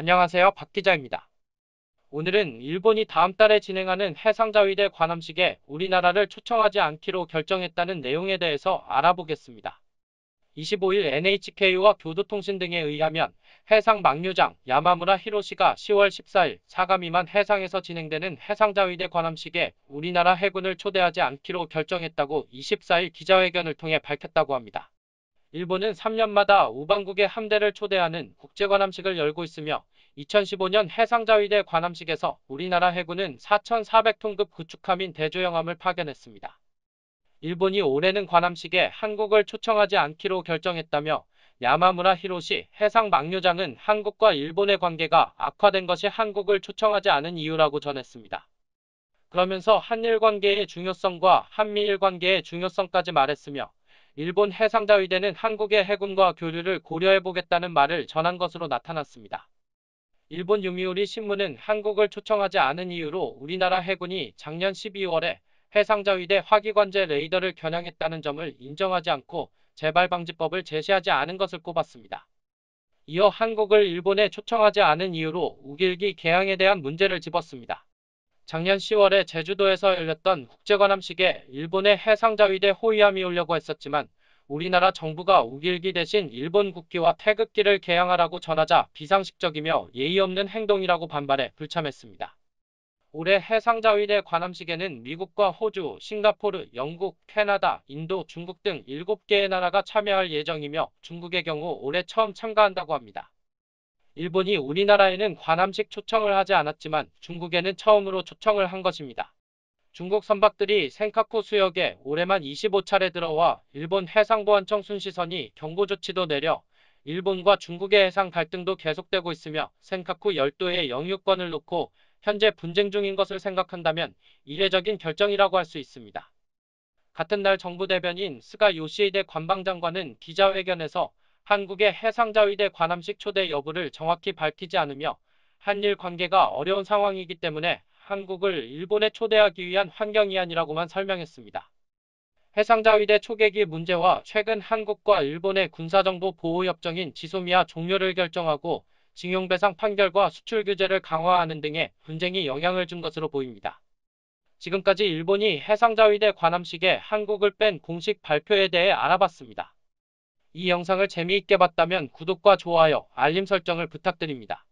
안녕하세요. 박 기자입니다. 오늘은 일본이 다음 달에 진행하는 해상자위대 관함식에 우리나라를 초청하지 않기로 결정했다는 내용에 대해서 알아보겠습니다. 25일 NHK와 교도통신 등에 의하면 해상 막류장 야마무라 히로시가 10월 14일 사가미만 해상에서 진행되는 해상자위대 관함식에 우리나라 해군을 초대하지 않기로 결정했다고 24일 기자회견을 통해 밝혔다고 합니다. 일본은 3년마다 우방국의 함대를 초대하는 국제관함식을 열고 있으며 2015년 해상자위대 관함식에서 우리나라 해군은 4,400톤급 구축함인 대조영함을 파견했습니다. 일본이 올해는 관함식에 한국을 초청하지 않기로 결정했다며 야마무라 히로시 해상 막류장은 한국과 일본의 관계가 악화된 것이 한국을 초청하지 않은 이유라고 전했습니다. 그러면서 한일 관계의 중요성과 한미일 관계의 중요성까지 말했으며 일본 해상자위대는 한국의 해군과 교류를 고려해보겠다는 말을 전한 것으로 나타났습니다. 일본 요미우리 신문은 한국을 초청하지 않은 이유로 우리나라 해군이 작년 12월에 해상자위대 화기관제 레이더를 겨냥했다는 점을 인정하지 않고 재발방지법을 제시하지 않은 것을 꼽았습니다. 이어 한국을 일본에 초청하지 않은 이유로 우길기 개항에 대한 문제를 집었습니다. 작년 10월에 제주도에서 열렸던 국제관함식에 일본의 해상자위대 호위함이 오려고 했었지만 우리나라 정부가 우길기 대신 일본 국기와 태극기를 개양하라고 전하자 비상식적이며 예의 없는 행동이라고 반발해 불참했습니다. 올해 해상자위대 관함식에는 미국과 호주, 싱가포르, 영국, 캐나다, 인도, 중국 등 7개의 나라가 참여할 예정이며 중국의 경우 올해 처음 참가한다고 합니다. 일본이 우리나라에는 관함식 초청을 하지 않았지만 중국에는 처음으로 초청을 한 것입니다. 중국 선박들이 센카쿠 수역에 올해만 25차례 들어와 일본 해상보안청 순시선이 경고 조치도 내려 일본과 중국의 해상 갈등도 계속되고 있으며 센카쿠 열도의 영유권을 놓고 현재 분쟁 중인 것을 생각한다면 이례적인 결정이라고 할 수 있습니다. 같은 날 정부 대변인 스가 요시히데 관방장관은 기자회견에서 한국의 해상자위대 관함식 초대 여부를 정확히 밝히지 않으며 한일 관계가 어려운 상황이기 때문에 한국을 일본에 초대하기 위한 환경이아니라고만 설명했습니다. 해상자위대 초계기 문제와 최근 한국과 일본의 군사정보 보호협정인 지소미아 종료를 결정하고 징용배상 판결과 수출 규제를 강화하는 등의 분쟁이 영향을 준 것으로 보입니다. 지금까지 일본이 해상자위대 관함식에 한국을 뺀 공식 발표에 대해 알아봤습니다. 이 영상을 재미있게 봤다면 구독과 좋아요, 알림 설정을 부탁드립니다.